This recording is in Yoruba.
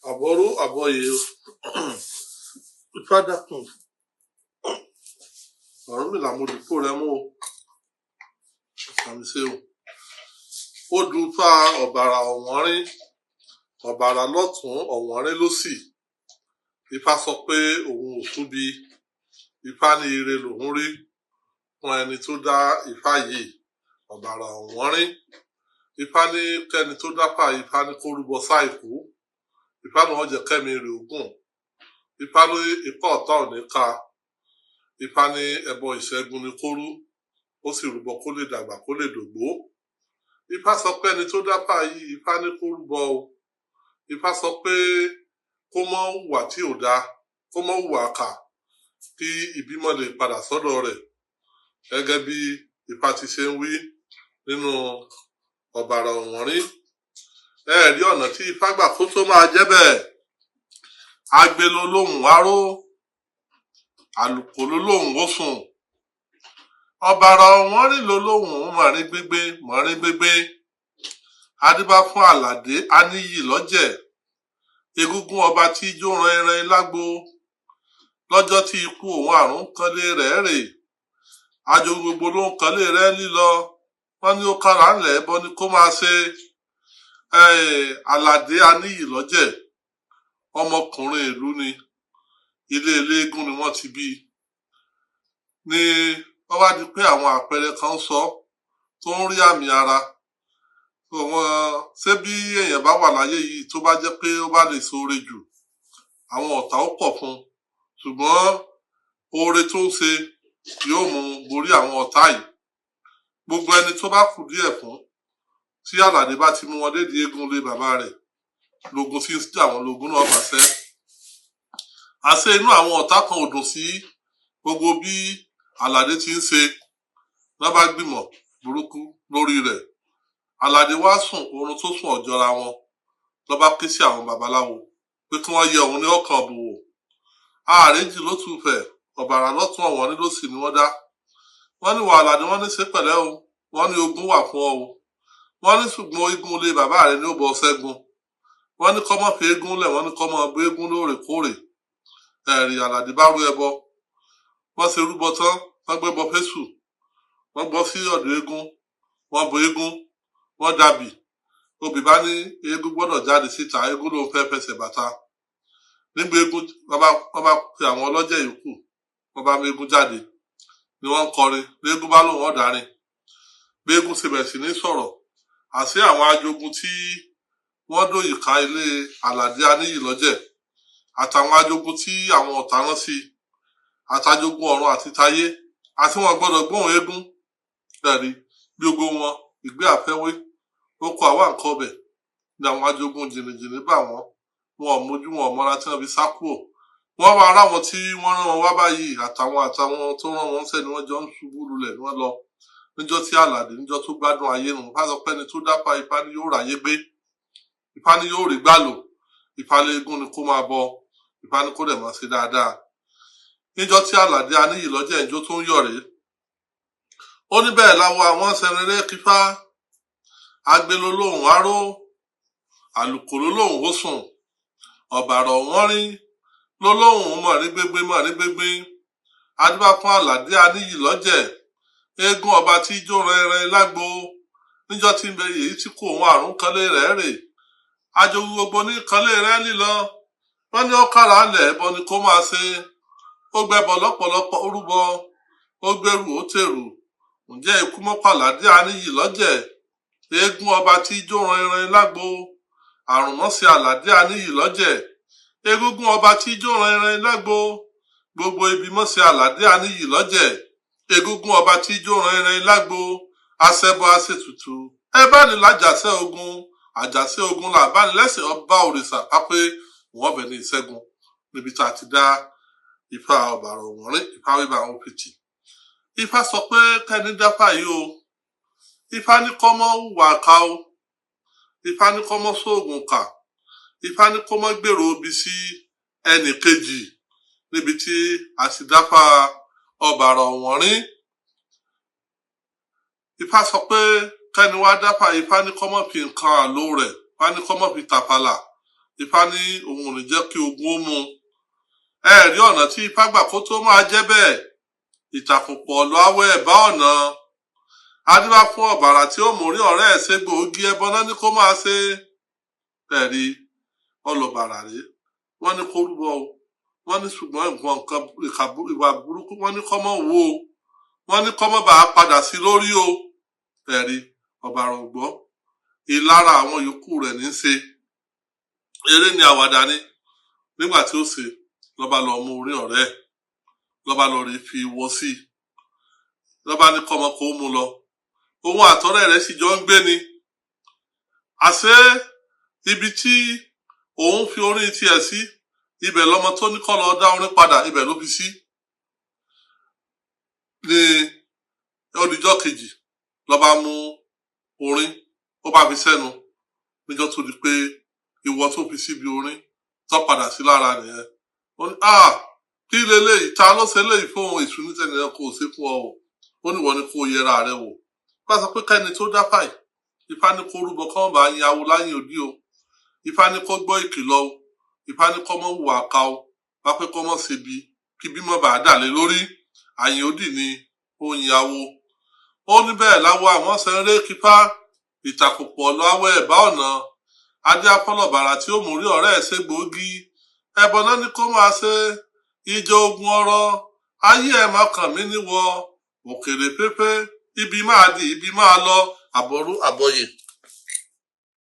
àbọ̀rú àbọ̀yè Ifá dákun Ọ̀rúnmìlà mo dìpọ̀ rẹ mú o àmì ṣe o. Ó dùn Ifá ọ̀bàrà ọ̀wọ́nrín ọ̀bàrà lọ́tún ọ̀wọ́nrín lósì. Ifá sọ pé òun ò súbi, Ifá ní ire lòún rí fún ẹni tó dá Ifá yìí ọ̀bàrà ọ̀wọ́nrín. Ifá ní kẹ́ni tó dáfá Ifá ní kó rúbọ sáìkú, Ifá ní wọ́n jẹ́ kẹ́mi rè ogún, Ifá ní ipá ọ̀tá ò ní ká, Ifá ní ẹbọ ìṣẹ́gun ni kó rú, ó sì rúbọ kó lè dàgbà kó lè dògbó. Ifá sọ pé ẹni tó dáfá yìí Ifá ní kó rúbọ o. Ifá sọ pé kó mọ́ hùwà tí ò dáa, kó mọ́ hùwà kà, kí ìbímọ lè padà sọ́dọ̀ rẹ̀ gẹ́gẹ́ bí Ifá ti ṣe ń wí nínú ọ̀bàrà ọ̀wọ́nrín. Rí ọ̀nà tí Ifá gbà kó tó máa jẹ́ bẹ́ẹ̀. Agbe ló lóhùn aró, àlùkò ló lóhùn ó sùn. Ọ̀bàrà ọ̀wọ́nrín ló lóhùn mọ̀rín gbégbé mọ̀rín gbégbé. Adíbá fún Àlàdé Aníyì lọ́jẹ̀, egúngún ọba tí jó ran ẹran lágbo. Lọ́jọ́ tí ikú òun àrùn kanlé rẹ̀ rè, àjò gbogbo ló ń kanlé rẹ̀ lílọ. Wọ́n ní ó kára ńlẹ̀ ẹbọ ni kó máa ṣe. Àlàdé Aníyì lọ́jẹ̀ ọmọkùnrin ìlú ni, ilé eléégún ni wọ́n ti bí. Ní wọ́n wá di pé àwọn àpẹẹrẹ kan sọ tó ń rí àmì ara. Ṣé bí èèyàn bá wà láyé yìí tó bá jẹ́ pé ó bá lè ṣoore jù, àwọn ọ̀tá ó pọ̀ fún un, ṣùgbọ́n oore tó ń ṣe yóò mú borí àwọn ọ̀tá yìí. Gbogbo ẹni tó bá kù díẹ̀ fún, tí Àlàdé bá ti mú wọn dédé eégún lé bàbá rẹ̀, lógun tí ń jà wọn lógun náà bàṣẹ́. Àṣé inú àwọn ọ̀tá kan ò dùn sí gbogbo bí Àlàdé ti ń ṣe, wọ́n bá gbìmọ̀ burúkú lórí rẹ̀. Àlàdé wá sùn oorun tó sùn ọ̀jọ́ra wọn, ló bá ké sí àwọn babaláwo pé kí wọ́n yẹ òun ní ọkàn bùwò. Ààrẹ́jì ló tún fẹ̀, ọ̀bàrà lọ́tún ọ̀wọ́nrín lósì ni wọ́n dá. Wọ́n ní wà Àlàdé, wọ́n ní ṣe pẹ̀lẹ́ o, wọ́n ní ogun wà fún ọ o. Wọ́n ní ṣùgbọ́n eégún lé bàbá rẹ̀ ní ó bọ ṣẹ́gun. Wọ́n ní kó má fi eégún lẹ̀, wọ́n ní kó má gbé eégún lóòrèkóòrè. Àlàdé bá rú ẹbọ. Wọ́n ṣe rúbọ tán, wọ́n gbẹ́bọ fésù, wọ́n gbọ́ sí ọ̀dọ̀ eégún, wọ́n bọ eégún, wọ́n dàbí. Obì bá ní eégún gbọ́dọ̀ jáde síta, eégún ló ń fẹ́ fẹsẹ̀ bàtà. Nígbà eégún wọ́n bá pe àwọn ọlọ́jẹ̀ yòókù, wọ́n bá mú eégún jáde ni wọ́n ń kọrin, eégún bá lóun ọ̀darin. Bí eégún ṣe bẹ̀rẹ̀ sí ní sọ̀rọ̀, àṣé àwọn ajogun tí wọ́n dòyìká ilé Àlàdé Aníyì lọ́jẹ̀ àtàwọn ajogun tí àwọn ọ̀tá rán sí, àtàjogun ọ̀run àti tayé, àti wọn gbọ́dọ̀ gbóhùn eégún. Bí gbogbo wọn ìgbé àfẹ́wé, ó kọ àwa nǹkan ọbẹ̀ ní àwọn ajogun jìnnìjìnnì bá wọn ò mójú wọn ọ̀mọ́ra tí wọ́n fi sá kúrò. Wọ́n wá ara wọn tí wọ́n rán wọn wá báyìí, àtàwọn tó rán wọn sẹ́ni wọ́n jọ ń ṣubú lulẹ̀ ni wọ́n lọ. Níjọ́ tí Àlàdé, níjọ́ tó gbádùn ayé nù, bá sọ pé ẹni tó dáfá Ifá ni yóò ráyé gbé, Ifá ni yóò rí gbàlò, Ifá léégún ni kó máa bọ, Ifá ni kó dẹ̀ máa ṣe dáadáa. Níjọ́ tí Àlàdé Aníyì lọ́jẹ̀ ìjó tó ń yọ̀ rèé. Ó ní bẹ́ẹ̀ láwọ àwọn sẹrẹrẹ kífá, agbe ló lóhùn aró, àlùkò ló lóhùn ó sùn, ọ̀bàrà ọ̀wọ́nrín ló lóhùn mọ̀rín gbégbé mọ̀rín gbégbé. Adíbá fún Àlàdé Aníyì lọ́jẹ̀, eégún ọba tí jó ran ẹran lágbo. Níjọ́ tí ń bẹ èyí tí kò òun àrùn kanlé rẹ̀ rè, àjòyè gbogbo ní kanlé rẹ̀ lílọ. Wọ́n ní ó kára ńlẹ̀ ẹbọ ni kó máa ṣe. Ó gbẹ́bọ lọ́pọ̀lọpọ̀ orúbọ, ó gbẹ́rù ó tèrù. Ǹjẹ́ ikú mọ́ Àlàdé Aníyì lọ́jẹ̀, eégún ọba tí jó ran ẹran lágbo. Àrùn mọ́ sí Àlàdé Aníyì lọ́jẹ̀, egúngún ọba tí jó ran ẹran lágbo. Gbogbo ibi mọ́ sí Àlàdé Aníyì lọ́jẹ̀, egúngún ọba tí jó ran ẹran lágbo. Aṣẹbọ aṣètùtù, ẹ bá ní lájàṣẹ ogun, àjàṣẹ ogun là bá ní lẹ́sìn ọba òrìṣà pápé wọ́n bẹ̀ ní ìṣẹ́gun. Níbi tá a ti dá Ifá ọ̀bàrà ọ̀wọ́nrín, Ifá wíwá àwọn òpìtì. Ifá sọ pé kẹ́ni dáfá yìí o, Ifá ní kó mọ́ hùwà ká o, Ifá ní kó mọ́ sóògùn kà, Ifá ní kó mọ́ gbèrò ibi sí ẹnì kejì. Níbi tí a ti dáfá ọ̀bàrà ọ̀wọ́nrín. Ifá sọ pé kẹ́ni wá dáfá, Ifá ní kó mọ́ fi nǹkan àlò rẹ̀, Ifá ní kó mọ́ fi tàfàlà, Ifá ní òun ò ní jẹ́ kí ogun ó mú ẹ rí ọ̀nà tí Ifá gbà kó tó máa jẹ́ bẹ́ẹ̀. Ìtàkùnpọ̀ lọ awẹ́ ẹ̀bá ọ̀nà adíwá fún ọ̀bàrà tí ó mórí ọ̀rẹ́ ẹ̀ ṣe gbòógì ẹbọ náà ní kó máa ṣe ẹ̀rí ọlọ́bàrà rèé wọ́n ní kó rúbọ o wọ́n ní ṣùgbọ́n nǹkan ìwà burúkú wọ́n ní kọ́mọ́ wo o wọ́n ní kọ́mọ́ bá a padà sí lórí o ẹ̀rí ọ̀bàrà ògbọ́ ìlara àwọn yòókù rẹ̀ ní í ṣe eré ni àwàdà ni nígbà tí ó ṣe lọ́ba lọ mú orí ọ̀rẹ́ ẹ̀ lọ́ba lọ rí fi wọ́ sí i lọ́ba ní kọ́mọ kó mú lọ òun àtọ́rẹ́ rẹ̀ sì jọ ń gbé ni àṣé ibi tí òun fi orin tiẹ̀ sí ibẹ̀ lọmọ tó ní kọ́ lọ dá orin padà ibẹ̀ ló fi sí ní ọdíjọ́ kejì lọ́ba mú orin ó bá fi sẹ́nu níjọ́ tó di pé ìwọ tó fi síbi orin tó padà sí lára nìyẹn ó ní kí leléyìí ta ló ṣe léyìí fún èṣù ní tẹnìyàn kò sí fún ọ ó ní ìwọ ni kó yẹra rẹ wò bá sọ pé kẹ́ni tó dá fàì Ifá ní kó rúbọ kọ́ bá yin awo láyìn òdì o Ifá ní kó gbọ́ ìkìlọ̀ o Ifá ní kọ́ mọ́ hùwà ká o bá pé kọ́ mọ́ ṣe bí kí bímọ bá dà lé lórí àyìn òdì ni ó yin awo ó ní bẹ́ẹ̀ láwọ àwọn sẹ́ńrẹ́ kífá ìtàkùpọ̀ lọ́wọ́ ẹ̀bá ọ̀nà adé afọlọ́bàrà tí ó mú rí ọ̀rẹ́ ẹ̀ ṣe gbòógì ẹbọ náà ní kó máa ṣe ìjọ ogun ọ̀rọ̀ ayé ẹ̀ má kàn mí níwọ òkèrè pépé ibi máa di ibi máa lọ àbọ̀rú àbọ̀yè.